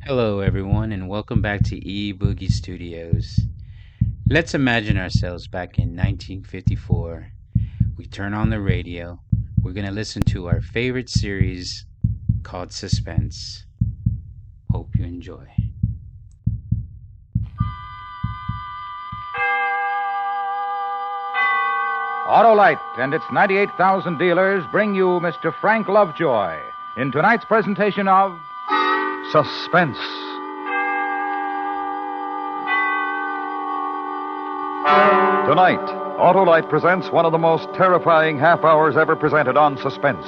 Hello, everyone, and welcome back to Boogie Studios. Let's imagine ourselves back in 1954. We turn on the radio. We're going to listen to our favorite series called Suspense. Hope you enjoy. Autolite and its 98,000 dealers bring you Mr. Frank Lovejoy in tonight's presentation of Suspense. Tonight, Autolite presents one of the most terrifying half hours ever presented on Suspense.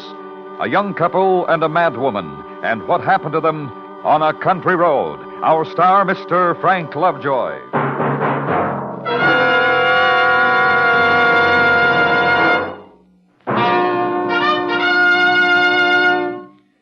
A young couple and a mad woman, and what happened to them on a country road. Our star, Mr. Frank Lovejoy.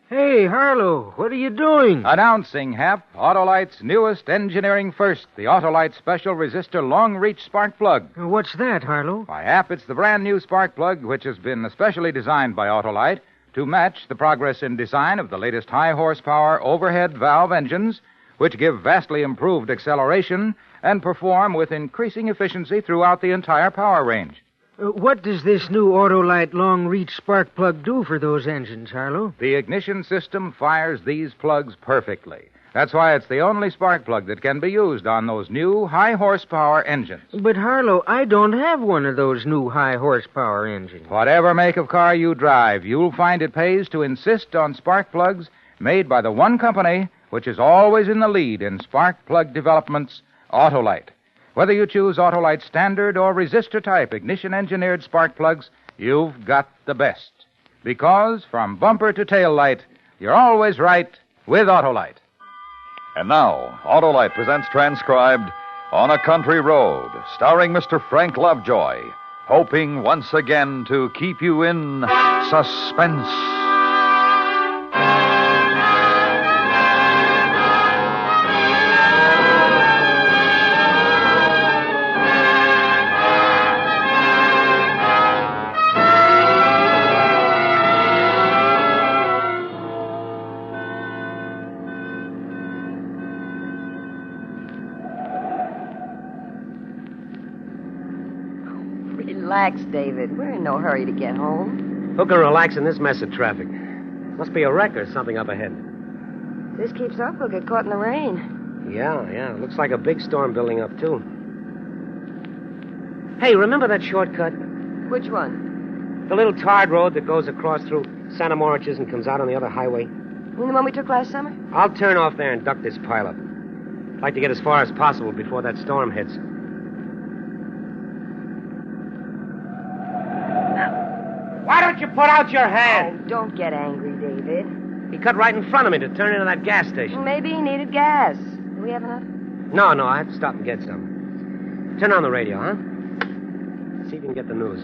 Hey, Harlow, what are you doing? Announcing, Hap, Autolite's newest engineering first, the Autolite Special Resistor Long-Reach Spark Plug. What's that, Harlow? Why, Hap, it's the brand new spark plug which has been especially designed by Autolite to match the progress in design of the latest high-horsepower overhead valve engines, which give vastly improved acceleration and perform with increasing efficiency throughout the entire power range. What does this new Autolite long-reach spark plug do for those engines, Harlow? The ignition system fires these plugs perfectly. That's why it's the only spark plug that can be used on those new high-horsepower engines. But, Harlow, I don't have one of those new high-horsepower engines. Whatever make of car you drive, you'll find it pays to insist on spark plugs made by the one company which is always in the lead in spark plug developments, Autolite. Whether you choose Autolite standard or resistor-type ignition-engineered spark plugs, you've got the best. Because from bumper to tail light, you're always right with Autolite. And now, Autolite presents transcribed On a Country Road, starring Mr. Frank Lovejoy, hoping once again to keep you in suspense. Relax, David. We're in no hurry to get home. Who can relax in this mess of traffic? Must be a wreck or something up ahead. If this keeps up, we'll get caught in the rain. Yeah. Looks like a big storm building up, too. Hey, remember that shortcut? Which one? The little tarred road that goes across through Santa Mauritius and comes out on the other highway? You mean the one we took last summer? I'll turn off there and duck this pileup. I'd like to get as far as possible before that storm hits. Why don't you put out your hand? Oh, don't get angry, David. He cut right in front of me to turn into that gas station. Maybe he needed gas. Do we have enough? No, I have to stop and get some. Turn on the radio, huh? See if you can get the news.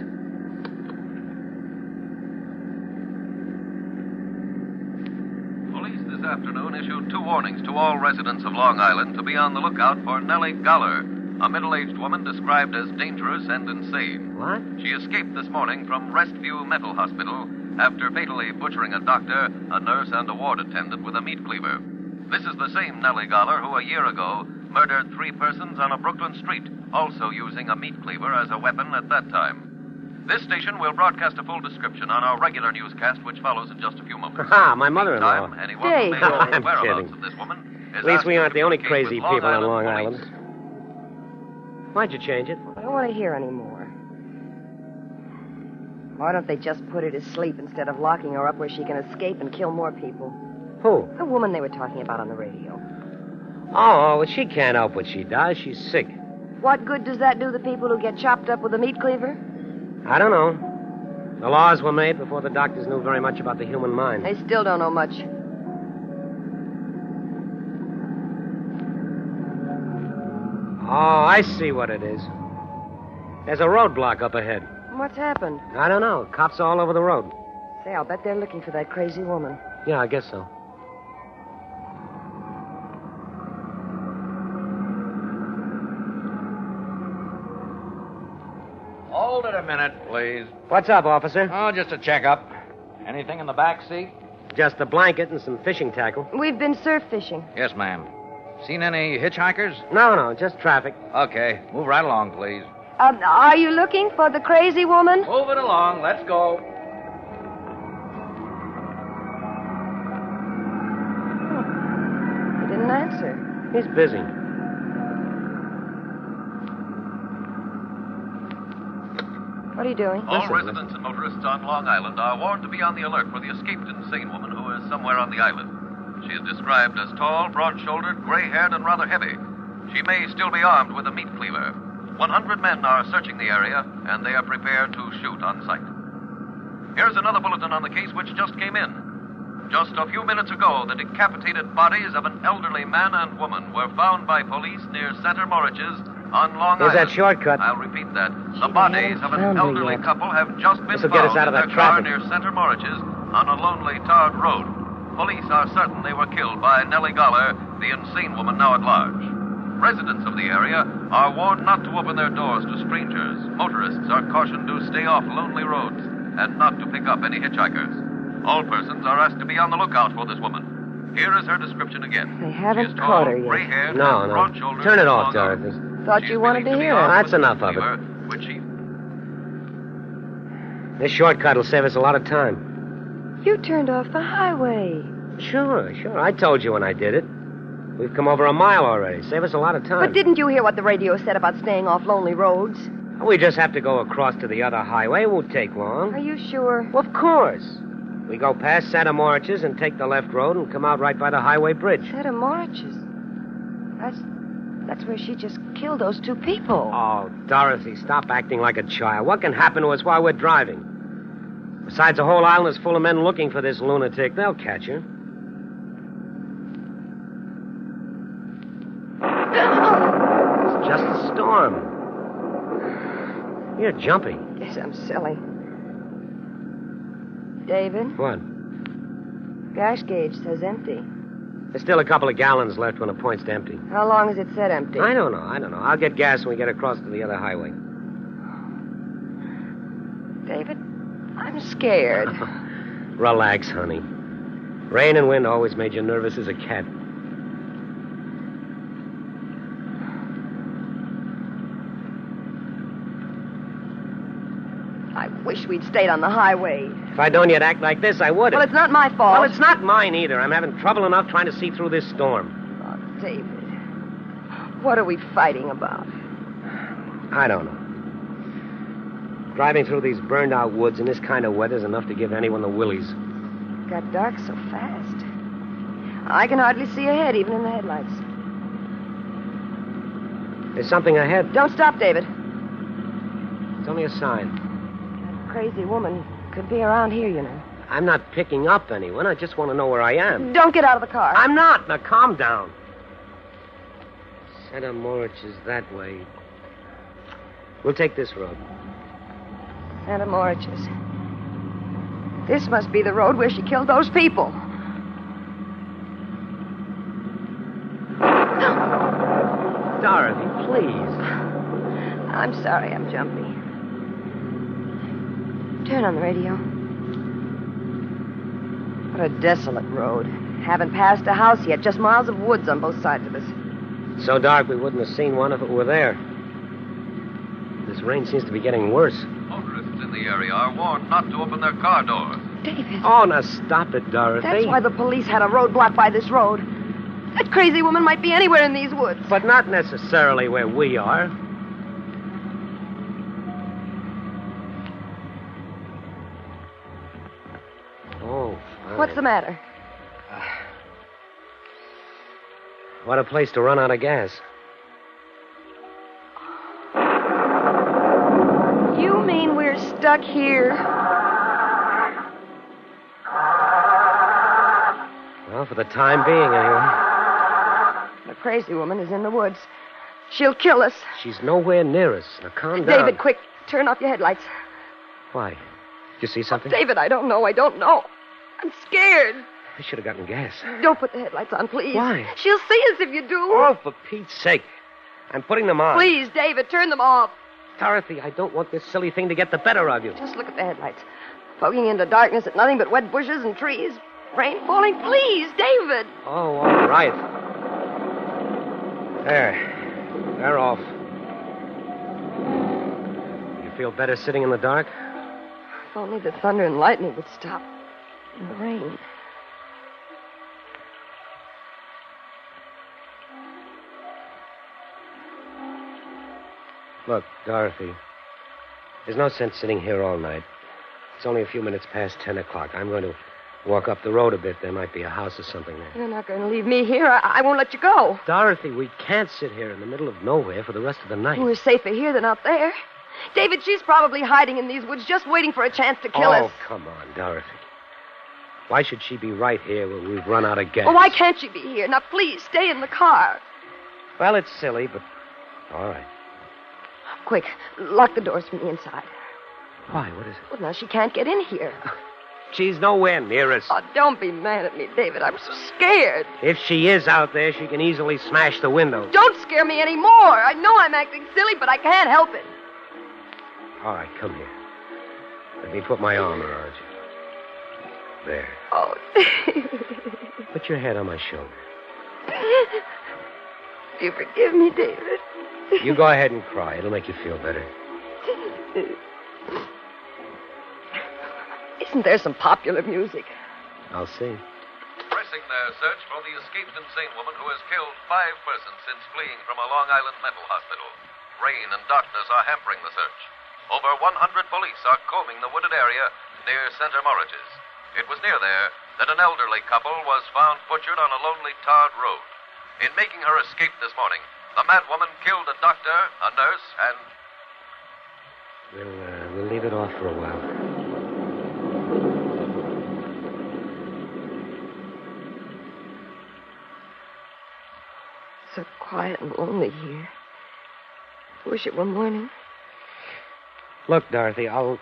Police this afternoon issued 2 warnings to all residents of Long Island to be on the lookout for Nellie Goller, a middle-aged woman described as dangerous and insane. What? She escaped this morning from Restview Mental Hospital after fatally butchering a doctor, a nurse, and a ward attendant with a meat cleaver. This is the same Nellie Goller who a year ago murdered 3 persons on a Brooklyn street, also using a meat cleaver as a weapon at that time. This station will broadcast a full description on our regular newscast, which follows in just a few moments. Ha! My mother-in-law. Meantime, anyone who may know the I'm whereabouts kidding. of this woman is At least we asked aren't to the only communicate crazy with Long people on Long Police. Island. Why'd you change it? I don't want to hear any more. Why don't they just put her to sleep instead of locking her up where she can escape and kill more people? Who? The woman they were talking about on the radio. Oh, well, she can't help what she does. She's sick. What good does that do the people who get chopped up with a meat cleaver? I don't know. The laws were made before the doctors knew very much about the human mind. They still don't know much. Oh, I see what it is. There's a roadblock up ahead. What's happened? I don't know. Cops all over the road. Say, I'll bet they're looking for that crazy woman. Yeah, I guess so. Hold it a minute, please. What's up, officer? Oh, just a checkup. Anything in the back seat? Just a blanket and some fishing tackle. We've been surf fishing. Yes, ma'am. Seen any hitchhikers? No, just traffic. Okay. Move right along, please. Are you looking for the crazy woman? Move it along. Let's go. He didn't answer. He's busy. What are you doing? All residents and motorists on Long Island are warned to be on the alert for the escaped insane woman who is somewhere on the island. She is described as tall, broad-shouldered, gray-haired, and rather heavy. She may still be armed with a meat cleaver. 100 men are searching the area, and they are prepared to shoot on sight. Here's another bulletin on the case which just came in. Just a few minutes ago, the decapitated bodies of an elderly man and woman were found by police near Center Moriches on Long Here's Island. that shortcut. I'll repeat that. The bodies of an elderly couple have just been This'll get us found out of in that their car traffic. near Center Moriches on a lonely tarred road. Police are certain they were killed by Nellie Goller, the insane woman now at large. Residents of the area are warned not to open their doors to strangers. Motorists are cautioned to stay off lonely roads and not to pick up any hitchhikers. All persons are asked to be on the lookout for this woman. Here is her description again. They haven't She is caught tall, her yet. gray-haired, No. and broad-shouldered. Turn it off, with long Dorothy. arms. Thought She you is wanted believed to be hear armed it. That's with a enough of it. cleaver, which she... This shortcut will save us a lot of time. You turned off the highway. Sure. I told you when I did it. We've come over a mile already. Save us a lot of time. But didn't you hear what the radio said about staying off lonely roads? We just have to go across to the other highway. It won't take long. Are you sure? Well, of course. We go past Santa Moriches and take the left road and come out right by the highway bridge. Santa Moriches. That's where she just killed those two people. Oh, Dorothy, stop acting like a child. What can happen to us while we're driving? Besides, the whole island is full of men looking for this lunatic. They'll catch her. It's just a storm. You're jumping. Yes, I'm silly. David, What? gas gauge says empty. There's still a couple of gallons left when it points to empty. How long has it said empty? I don't know. I'll get gas when we get across to the other highway. David, I'm scared. Relax, honey. Rain and wind always made you nervous as a cat. I wish we'd stayed on the highway. If I'd known you'd act like this, I would have. Well, it's not my fault. Well, it's not mine either. I'm having trouble enough trying to see through this storm. Oh, David, what are we fighting about? I don't know. Driving through these burned-out woods in this kind of weather is enough to give anyone the willies. It got dark so fast. I can hardly see ahead, even in the headlights. There's something ahead. Don't stop, David. It's only a sign. That crazy woman could be around here, you know. I'm not picking up anyone. I just want to know where I am. Don't get out of the car. I'm not. Now, calm down. Santa Moritz is that way. We'll take this road. Santa Moriches. This must be the road where she killed those people. Dorothy, please. I'm sorry I'm jumpy. Turn on the radio. What a desolate road. Haven't passed a house yet, just miles of woods on both sides of us. So dark we wouldn't have seen one if it were there. This rain seems to be getting worse. Motorists in the area are warned not to open their car doors. David. Oh, now stop it, Dorothy. That's why the police had a roadblock by this road. That crazy woman might be anywhere in these woods. But not necessarily where we are. Oh, fine. What's the matter? What a place to run out of gas. You mean we're stuck here? Well, for the time being, anyway. The crazy woman is in the woods. She'll kill us. She's nowhere near us. Now, calm down. David, quick, turn off your headlights. Why? Did you see something? David, I don't know. I'm scared. I should have gotten gas. Don't put the headlights on, please. Why? She'll see us if you do. Oh, for Pete's sake. I'm putting them on. Please, David, turn them off. Dorothy, I don't want this silly thing to get the better of you. Just look at the headlights. Poking into darkness at nothing but wet bushes and trees. Rain falling. Please, David. Oh, all right. There. They're off. You feel better sitting in the dark? If only the thunder and lightning would stop. And the rain. Look, Dorothy, there's no sense sitting here all night. It's only a few minutes past 10 o'clock. I'm going to walk up the road a bit. There might be a house or something there. You're not going to leave me here. I won't let you go. Dorothy, we can't sit here in the middle of nowhere for the rest of the night. We're safer here than out there. David, she's probably hiding in these woods, just waiting for a chance to kill us. Oh, come on, Dorothy. Why should she be right here when we've run out of gas? Well, why can't she be here? Now, please, stay in the car. Well, it's silly, but all right. Quick, lock the doors from the inside. Why? What is it? Well, now she can't get in here. She's nowhere near us. Oh, don't be mad at me, David. I'm so scared. If she is out there, she can easily smash the window. Don't scare me anymore. I know I'm acting silly, but I can't help it. All right, come here. Let me put my arm around you. There. Oh, Put your head on my shoulder. you forgive me, David. You go ahead and cry. It'll make you feel better. Isn't there some popular music? I'll see. Pressing their search for the escaped insane woman who has killed 5 persons since fleeing from a Long Island mental hospital. Rain and darkness are hampering the search. Over 100 police are combing the wooded area near Center Morages. It was near there that an elderly couple was found butchered on a lonely tarred road. In making her escape this morning, the madwoman killed a doctor, a nurse, and... We'll leave it off for a while. So quiet and lonely here. Wish it were morning. Look, Dorothy, I'll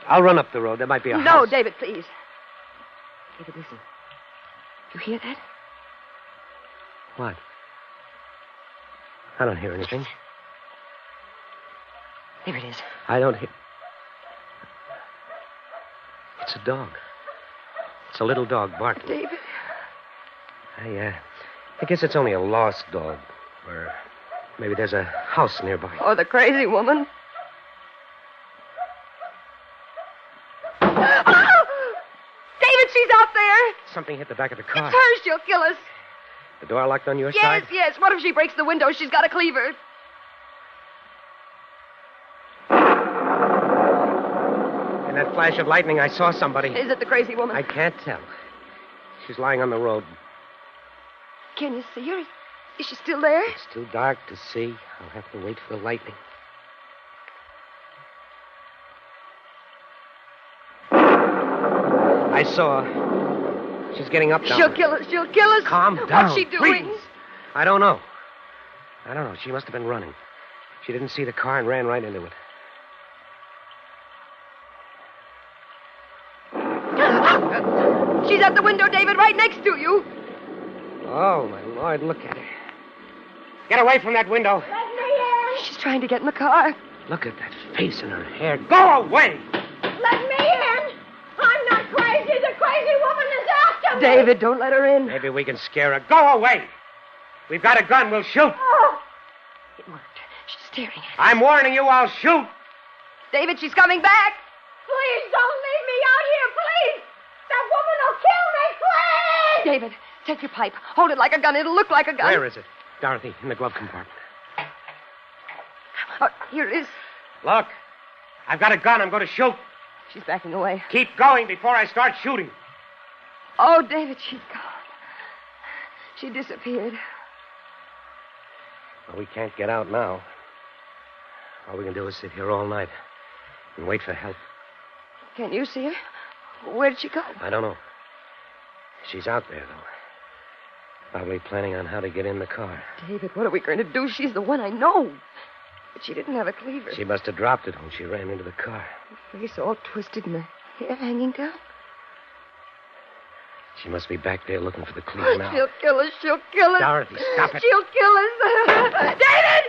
run up the road. There might be a house. No, David, please. David, listen. You hear that? What? I don't hear anything. There it is. I don't hear... It's a dog. It's a little dog barking. David. I guess it's only a lost dog. Or maybe there's a house nearby. Or the crazy woman. Oh! David, she's out there. Something hit the back of the car. It's her. She'll kill us. The door locked on your side? Yes. What if she breaks the window? She's got a cleaver. In that flash of lightning, I saw somebody. Is it the crazy woman? I can't tell. She's lying on the road. Can you see her? Is she still there? It's too dark to see. I'll have to wait for the lightning. I saw her. She's getting up now. She'll kill us. She'll kill us. Calm down. What's she doing? Please. I don't know. She must have been running. She didn't see the car and ran right into it. She's at the window, David, right next to you. Oh, my Lord, look at her. Get away from that window. Let me in. She's trying to get in the car. Look at that face and her hair. Go away! Let me in. I'm not crazy. The crazy woman is after me. David, don't let her in. Maybe we can scare her. Go away! We've got a gun. We'll shoot. Oh. It worked. She's staring at us. I'm warning you, I'll shoot. David, she's coming back. Please don't leave me out here, please. That woman will kill me, please. David, take your pipe. Hold it like a gun. It'll look like a gun. Where is it? Dorothy, in the glove compartment. Oh, here it is. Look, I've got a gun. I'm going to shoot. She's backing away. Keep going before I start shooting. Oh, David, she's gone. She disappeared. Well, we can't get out now. All we can do is sit here all night and wait for help. Can you see her? Where did she go? I don't know. She's out there, though. Probably planning on how to get in the car. David, what are we going to do? She's the one I know. But she didn't have a cleaver. She must have dropped it when she ran into the car. Her face all twisted and her hair hanging down. She must be back there looking for the cleaver now. She'll kill us. She'll kill us. Dorothy, stop it. She'll kill us. David!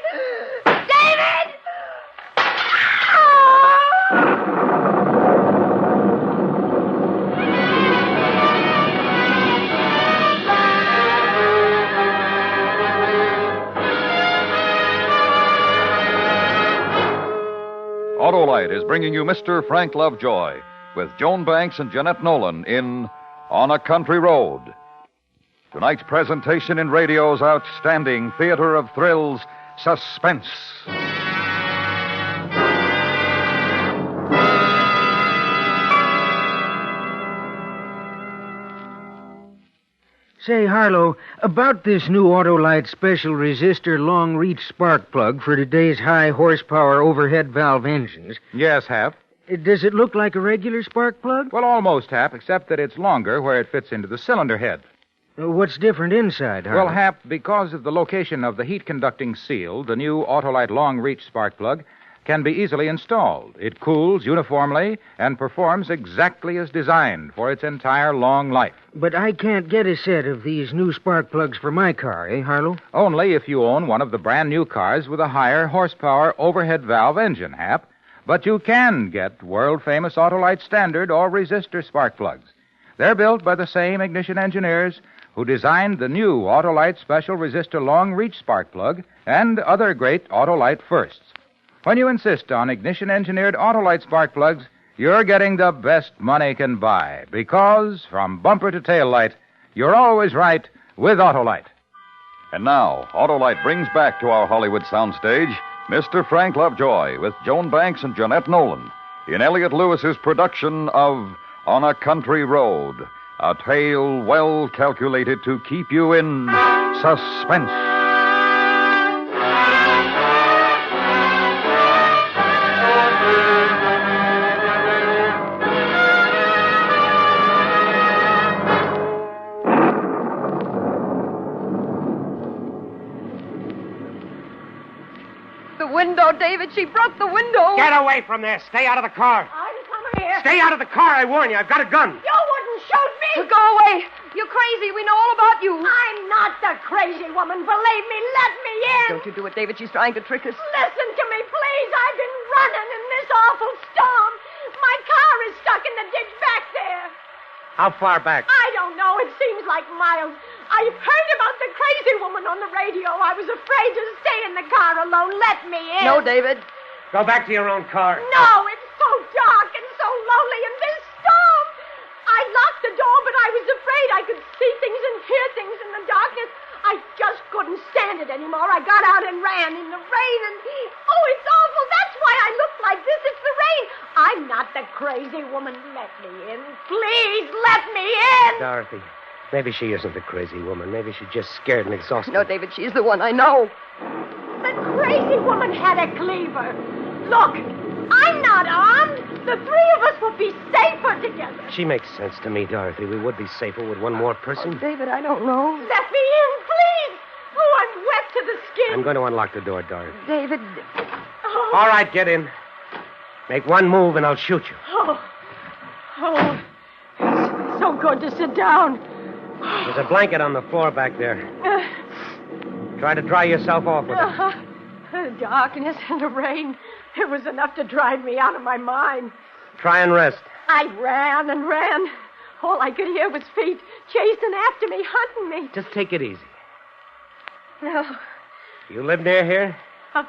David! Autolite is bringing you Mr. Frank Lovejoy with Joan Banks and Jeanette Nolan in On a Country Road. Tonight's presentation in radio's outstanding theater of thrills, Suspense. Say, Harlow, about this new Autolite special resistor long-reach spark plug for today's high horsepower overhead valve engines. Yes, Hap. Does it look like a regular spark plug? Well, almost, Hap, except that it's longer where it fits into the cylinder head. What's different inside, Harlow? Well, Hap, because of the location of the heat-conducting seal, the new Autolite long-reach spark plug can be easily installed. It cools uniformly and performs exactly as designed for its entire long life. But I can't get a set of these new spark plugs for my car, eh, Harlow? Only if you own one of the brand new cars with a higher horsepower overhead valve engine, Hap. But you can get world-famous Autolite standard or resistor spark plugs. They're built by the same ignition engineers who designed the new Autolite special resistor long-reach spark plug and other great Autolite firsts. When you insist on ignition-engineered Autolite spark plugs, you're getting the best money can buy, because from bumper to tail light, you're always right with Autolite. And now, Autolite brings back to our Hollywood soundstage Mr. Frank Lovejoy with Joan Banks and Jeanette Nolan in Elliot Lewis's production of On a Country Road, a tale well calculated to keep you in suspense. The window, David. She broke the window. Get away from there. Stay out of the car. I'm coming here. Stay out of the car, I warn you. I've got a gun. You wouldn't shoot me. Go away. You're crazy. We know all about you. I'm not the crazy woman. Believe me. Let me in. Don't you do it, David. She's trying to trick us. Listen to me, please. I've been running in this awful storm. My car is stuck in the ditch back there. How far back? I don't know. It seems like miles. I've heard about the crazy woman on the radio. I was afraid to stay in the car alone. Let me in. No, David. Go back to your own car. No, it's so dark and so lonely in this storm. I locked the door, but I was afraid I could see things and hear things in the darkness. I just couldn't stand it anymore. I got out and ran in the rain, and oh, it's awful. That's why I look like this. It's the rain. I'm not the crazy woman. Let me in. Please, let me in. Dorothy, maybe she isn't the crazy woman. Maybe she's just scared and exhausted. No, David, she's the one I know. The crazy woman had a cleaver. Look, I'm not armed. The three of us would be safer together. She makes sense to me, Dorothy. We would be safer with one more person. David, I don't know. Let me in, please. Oh, I'm wet to the skin. I'm going to unlock the door, Dorothy. David. Oh. All right, get in. Make one move and I'll shoot you. Oh, it's so good to sit down. There's a blanket on the floor back there. Try to dry yourself off with it. The darkness and the rain, it was enough to drive me out of my mind. Try and rest. I ran and ran. All I could hear was feet chasing after me, hunting me. Just take it easy. No, You live near here?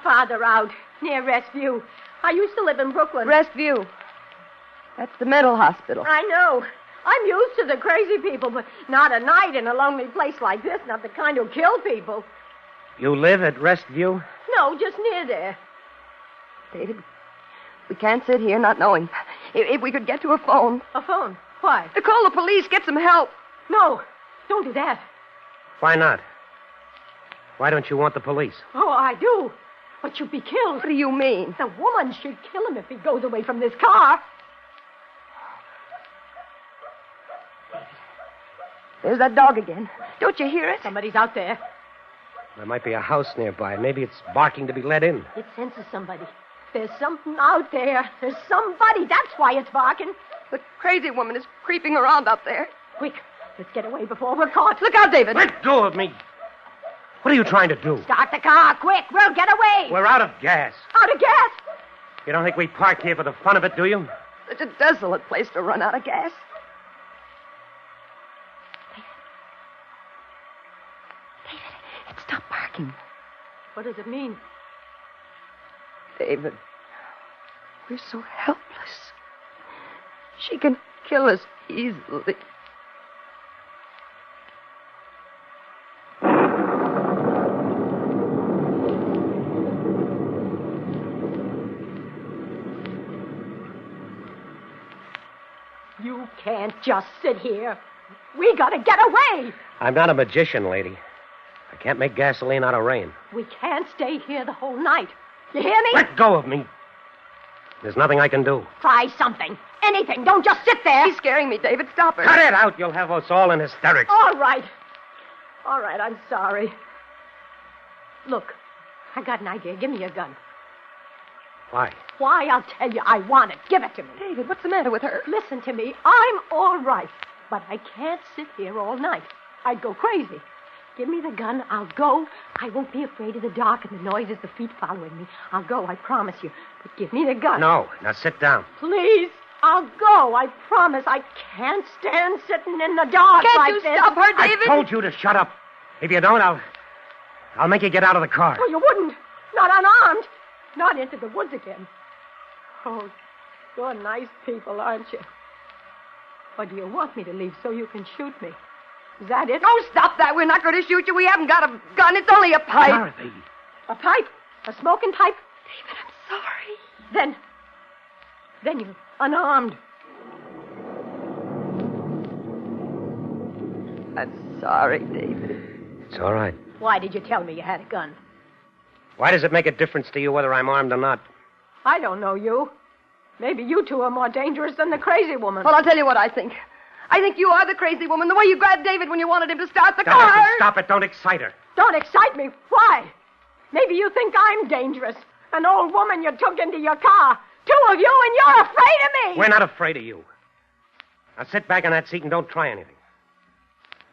farther out, near Restview. I used to live in Brooklyn. Restview. That's the mental hospital. I know. I'm used to the crazy people, but not at night in a lonely place like this, not the kind who kill people. You live at Restview? No, just near there. David, we can't sit here not knowing. If we could get to a phone. A phone? Why? To call the police, get some help. No, don't do that. Why not? Why don't you want the police? Oh, I do. But you'd be killed. What do you mean? The woman should kill him if he goes away from this car. There's that dog again. Don't you hear it? Somebody's out there. There might be a house nearby. Maybe it's barking to be let in. It senses somebody. There's something out there. There's somebody. That's why it's barking. The crazy woman is creeping around out there. Quick, let's get away before we're caught. Look out, David. Let go of me. What are you trying to do? Start the car, quick. We'll get away. We're out of gas. Out of gas. You don't think we parked here for the fun of it, do you? Such a desolate place to run out of gas. David, it stopped barking. What does it mean? David. We're so helpless. She can kill us easily. You can't just sit here. We gotta get away. I'm not a magician, lady. I can't make gasoline out of rain. We can't stay here the whole night. You hear me? Let go of me. There's nothing I can do. Try something. Anything. Don't just sit there. She's scaring me, David. Stop her. Cut it out. You'll have us all in hysterics. All right. All right, I'm sorry. Look, I got an idea. Give me your gun. Why? Why? I'll tell you. I want it. Give it to me. David, what's the matter with her? Listen to me. I'm all right. But I can't sit here all night. I'd go crazy. Give me the gun. I'll go. I won't be afraid of the dark and the noises, the feet following me. I'll go, I promise you. But give me the gun. No. Now sit down. Please. I'll go. I promise. I can't stand sitting in the dark Can't like you this. stop her, David? I told you to shut up. If you don't, I'll make you get out of the car. Oh, you wouldn't. Not unarmed. Not into the woods again. Oh, you're nice people, aren't you? Or do you want me to leave so you can shoot me? Is that it? Oh, stop that. We're not going to shoot you. We haven't got a gun. It's only a pipe. Dorothy. A pipe? A smoking pipe? David, I'm sorry. Then you're unarmed. I'm sorry, David. It's all right. Why did you tell me you had a gun? Why does it make a difference to you whether I'm armed or not? I don't know you. Maybe you two are more dangerous than the crazy woman. Well, I'll tell you what I think. I think you are the crazy woman. The way you grabbed David when you wanted him to start the car. Dorothy, stop it. Don't excite her. Don't excite me. Why? Maybe you think I'm dangerous. An old woman you took into your car. Two of you, and you're afraid of me. We're not afraid of you. Now sit back in that seat and don't try anything.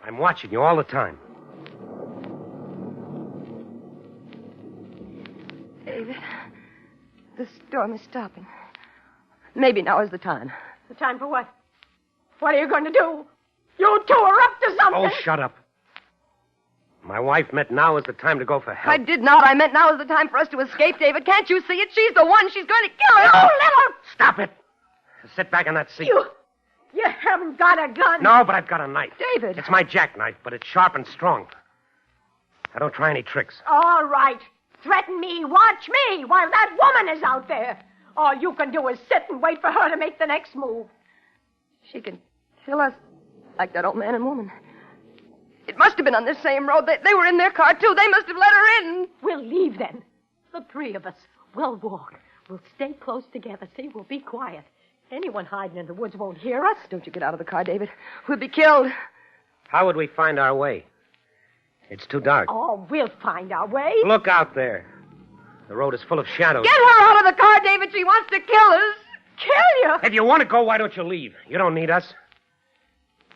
I'm watching you all the time. David, the storm is stopping. Maybe now is the time. The time for what? What are you going to do? You two are up to something. Oh, shut up. My wife meant now is the time to go for help. I did not. I meant now is the time for us to escape, David. Can't you see it? She's the one. She's going to kill us. You little... Stop it. Sit back in that seat. You haven't got a gun. No, but I've got a knife. David. It's my jackknife, but it's sharp and strong. I don't try any tricks. All right. Threaten me. Watch me while that woman is out there. All you can do is sit and wait for her to make the next move. She can kill us like that old man and woman. It must have been on this same road. They were in their car, too. They must have let her in. We'll leave then. The three of us. We'll walk. We'll stay close together. See, we'll be quiet. Anyone hiding in the woods won't hear us. Don't you get out of the car, David. We'll be killed. How would we find our way? It's too dark. Oh, we'll find our way. Look out there. The road is full of shadows. Get her out of the car, David. She wants to kill us. Kill you? If you want to go, why don't you leave? You don't need us.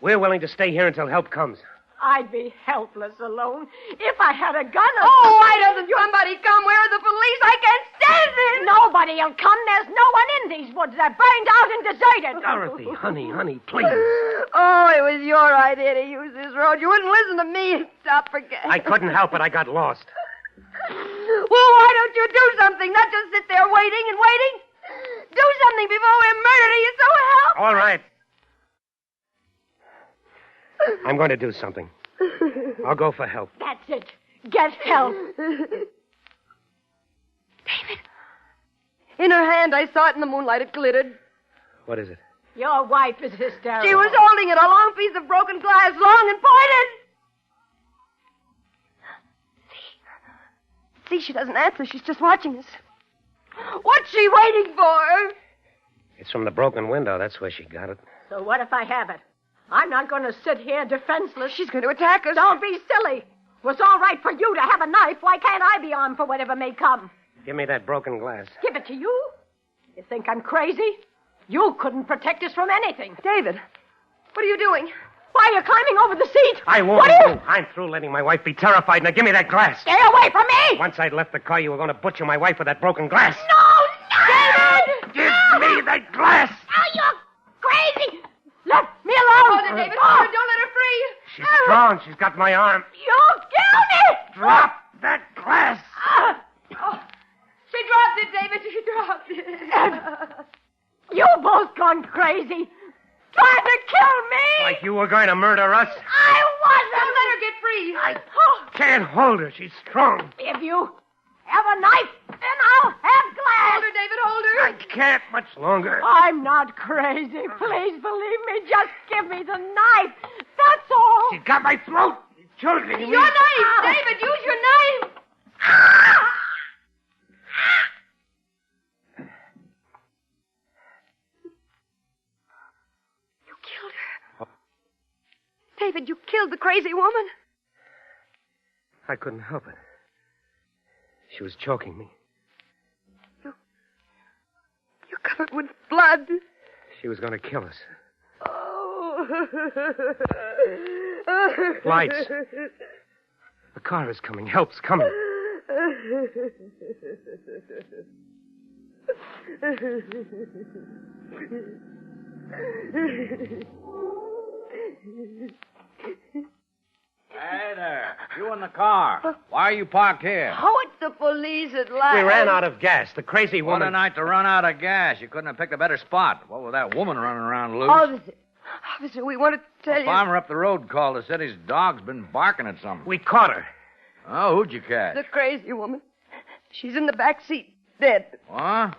We're willing to stay here until help comes. I'd be helpless alone if I had a gun. Oh, why doesn't somebody come? Where are the police? I can't stand this. Nobody'll come. There's no one in these woods. They're burned out and deserted. Dorothy, honey, please. Oh, it was your idea to use this road. You wouldn't listen to me and stop for gas. I couldn't help it. I got lost. Well, why don't you do something? Not just sit there waiting and waiting. Do something before we're murdered. Are you so help? All right. I'm going to do something. I'll go for help. That's it. Get help. David. In her hand, I saw it in the moonlight. It glittered. What is it? Your wife is hysterical. She was holding it, a long piece of broken glass, long and pointed. See, she doesn't answer. She's just watching us. What's she waiting for? It's from the broken window. That's where she got it. So what if I have it? I'm not going to sit here defenseless. She's going to attack us. Don't be silly. Well, it's all right for you to have a knife. Why can't I be armed for whatever may come? Give me that broken glass. Give it to you? You think I'm crazy? You couldn't protect us from anything. David, what are you doing? Why, you're climbing over the seat. I won't. What are you... I'm through letting my wife be terrified. Now give me that glass. Stay away from me! Once I'd left the car, you were going to butcher my wife with that broken glass. No! David! Give me that glass! Oh, you're crazy! Let me alone! Hold her, David. Hold her. Don't let her free. She's strong. She's got my arm. You'll kill me! Drop that glass! Oh, she dropped it, David. She dropped it. crazy. Trying to kill me. Like you were going to murder us? I wasn't. Don't let her get free. Oh, Can't hold her. She's strong. if you have a knife, then I'll have glass. Hold her, David, hold her. I can't much longer. I'm not crazy. Please believe me. Just give me the knife. That's all. She's got my throat. She's choking me. Your knife, David, use your knife. You killed her. David, you killed the crazy woman. I couldn't help it. She was choking me. You're covered with blood. She was going to kill us. Oh. Lights. The car is coming. Help's coming. Hey there. You in the car. Why are you parked here? Oh, it's the police at last. We ran out of gas. The crazy What a woman. night to run out of gas. You couldn't have picked a better spot. What with that woman running around loose? Officer, we want to tell A you. farmer up the road called us, said his dog's been barking at something. We caught her. Oh, who'd you catch? The crazy woman. She's in the back seat, dead. What?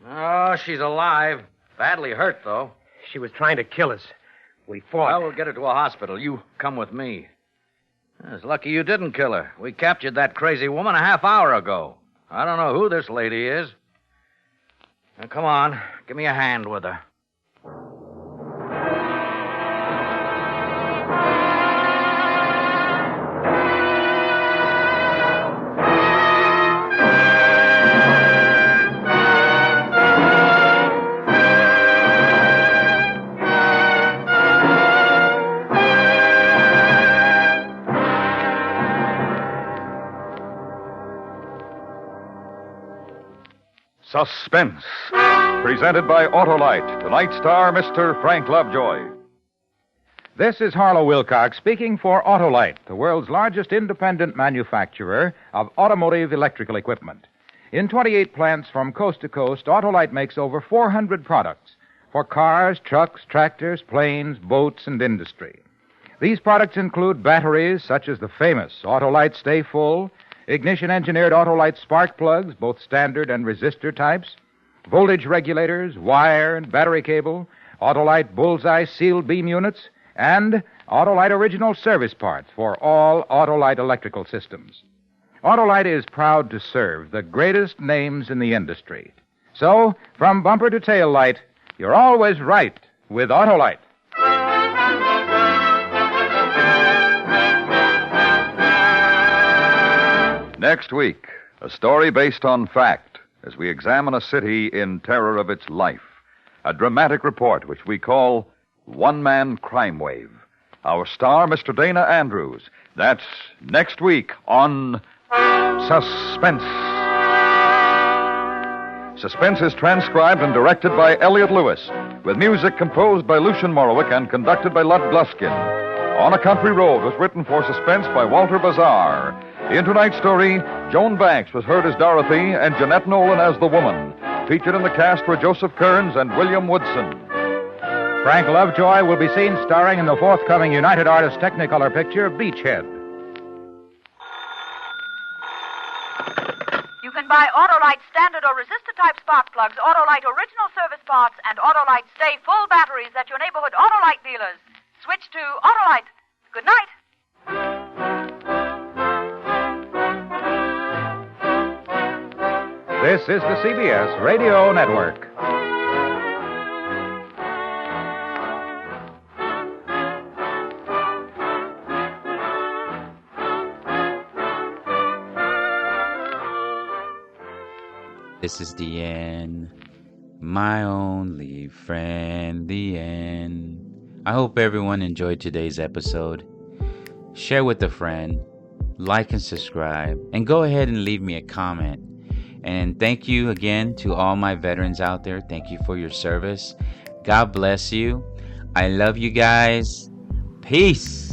Oh, she's alive. Badly hurt, though. She was trying to kill us. We fought. Well, we'll get her to a hospital. You come with me. It's lucky you didn't kill her. We captured that crazy woman a half hour ago. I don't know who this lady is. Now, come on. Give me a hand with her. Suspense, presented by Autolite. Tonight's star, Mr. Frank Lovejoy. This is Harlow Wilcox speaking for Autolite, the world's largest independent manufacturer of automotive electrical equipment. In 28 plants from coast to coast, Autolite makes over 400 products for cars, trucks, tractors, planes, boats, and industry. These products include batteries such as the famous Autolite Stay Full, ignition-engineered Autolite spark plugs, both standard and resistor types, voltage regulators, wire and battery cable, Autolite Bullseye sealed beam units, and Autolite original service parts for all Autolite electrical systems. Autolite is proud to serve the greatest names in the industry. So, from bumper to tail light, you're always right with Autolite. Next week, a story based on fact as we examine a city in terror of its life. A dramatic report which we call One Man Crime Wave. Our star, Mr. Dana Andrews. That's next week on Suspense. Suspense is transcribed and directed by Elliot Lewis, with music composed by Lucian Morowick and conducted by Lud Gluskin. On a Country Road was written for Suspense by Walter Bazar. In tonight's story, Joan Banks was heard as Dorothy and Jeanette Nolan as the woman. Featured in the cast were Joseph Kearns and William Woodson. Frank Lovejoy will be seen starring in the forthcoming United Artists Technicolor picture, Beachhead. You can buy Autolite standard or resistor type spark plugs, Autolite original service parts, and Autolite Stay Full batteries at your neighborhood Autolite dealers. Switch to Autolite. Good night. This is the CBS Radio Network. This is the end. My only friend, the end. I hope everyone enjoyed today's episode. Share with a friend, like and subscribe, and go ahead and leave me a comment. And thank you again to all my veterans out there. Thank you for your service. God bless you. I love you guys. Peace.